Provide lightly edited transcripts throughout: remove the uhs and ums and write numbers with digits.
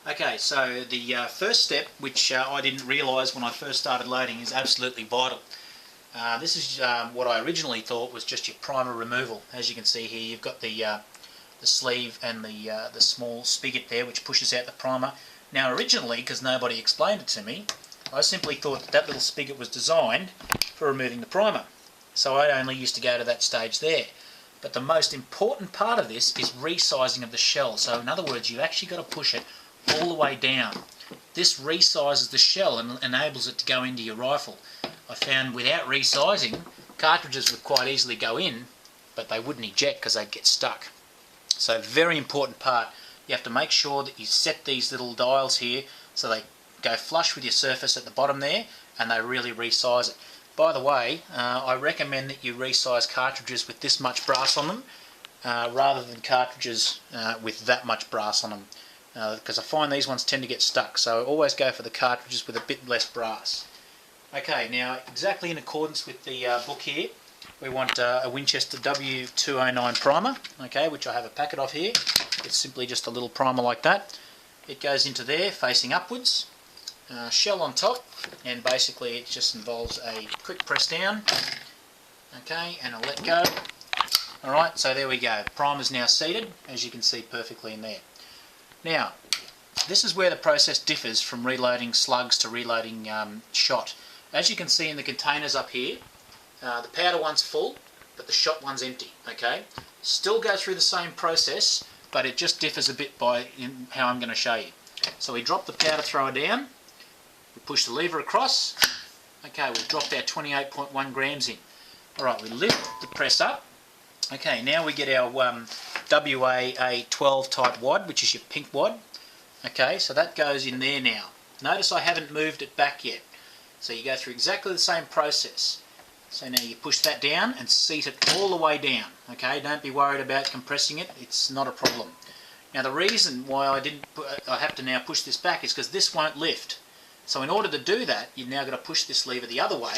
Okay, so the first step, which I didn't realise when I first started loading, is absolutely vital. This is what I originally thought was just your primer removal. As you can see here, you've got the sleeve and the small spigot there, which pushes out the primer. Now, originally, because nobody explained it to me, I simply thought that that little spigot was designed for removing the primer. So I only used to go to that stage there. But the most important part of this is resizing of the shell. So in other words, you've actually got to push it all the way down. This resizes the shell and enables it to go into your rifle. I found without resizing, cartridges would quite easily go in, but they wouldn't eject because they'd get stuck. So very important part, you have to make sure that you set these little dials here so they go flush with your surface at the bottom there and they really resize it. By the way, I recommend that you resize cartridges with this much brass on them rather than cartridges with that much brass on them, because I find these ones tend to get stuck, so always go for the cartridges with a bit less brass. Okay, now exactly in accordance with the book here, we want a Winchester W209 primer, okay, which I have a packet of here. It's simply just a little primer like that. It goes into there facing upwards, shell on top, and basically it just involves a quick press down, okay, and a let go. Alright, so there we go. Primer's now seated, as you can see perfectly in there. Now, this is where the process differs from reloading slugs to reloading shot. As you can see in the containers up here, the powder one's full, but the shot one's empty, okay? Still go through the same process, but it just differs a bit by how I'm going to show you. So we drop the powder thrower down, we push the lever across, okay, we've dropped our 28.1 grams in. Alright, we lift the press up, okay, now we get our WA-12 type wad, which is your pink wad. Okay, so that goes in there now. Notice I haven't moved it back yet. So you go through exactly the same process. So now you push that down and seat it all the way down. Okay, don't be worried about compressing it, it's not a problem. Now the reason why I have to now push this back is because this won't lift. So in order to do that, you've now got to push this lever the other way,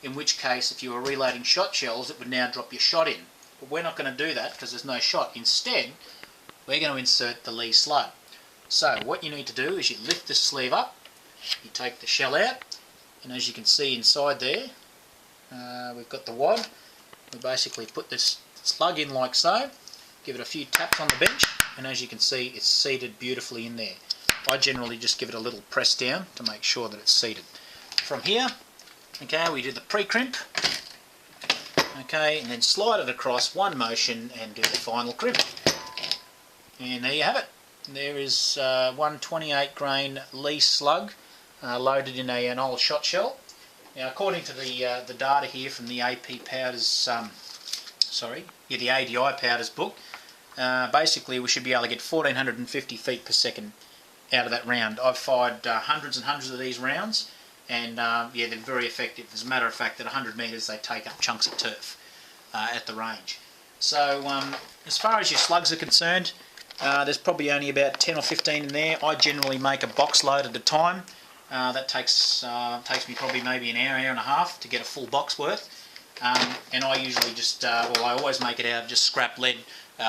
in which case if you were reloading shot shells, it would now drop your shot in. But we're not going to do that because there's no shot. Instead, we're going to insert the LEE slug. So what you need to do is you lift this sleeve up, you take the shell out, and as you can see inside there, we've got the wad. We basically put this slug in like so, give it a few taps on the bench, and as you can see it's seated beautifully in there. I generally just give it a little press down to make sure that it's seated. From here, okay, we do the pre-crimp. Okay, and then slide it across one motion and do the final crimp. And there you have it. There is one 28 grain LEE slug loaded in an old shot shell. Now, according to the data here from the AP Powders, the ADI Powders book, basically we should be able to get 1450 feet per second out of that round. I've fired hundreds and hundreds of these rounds, and yeah, they're very effective. As a matter of fact, at 100 metres they take up chunks of turf at the range. So as far as your slugs are concerned, there's probably only about 10 or 15 in there. I generally make a box load at a time. That takes me probably maybe an hour, hour and a half to get a full box worth. And I usually just, I always make it out of just scrap lead,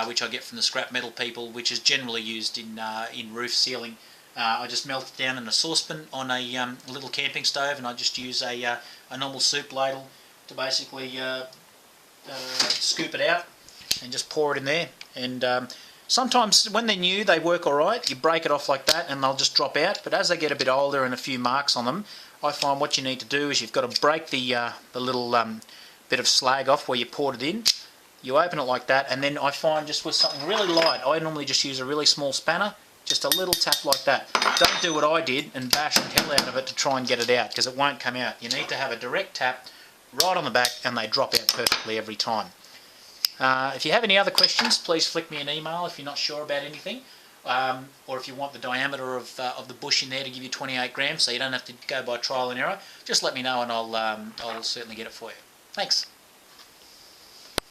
which I get from the scrap metal people, which is generally used in roof sealing. I just melt it down in a saucepan on a little camping stove, and I just use a normal soup ladle to basically scoop it out and just pour it in there. And sometimes when they're new they work alright. You break it off like that and they'll just drop out, but as they get a bit older and a few marks on them, I find what you need to do is you've got to break the little bit of slag off where you poured it in. You open it like that, and then I find just with something really light, I normally just use a really small spanner, just a little tap like that. Don't do what I did and bash the hell out of it to try and get it out, because it won't come out. You need to have a direct tap right on the back and they drop out perfectly every time. If you have any other questions, please flick me an email if you're not sure about anything, or if you want the diameter of the bush in there to give you 28 grams so you don't have to go by trial and error, just let me know and I'll certainly get it for you. Thanks.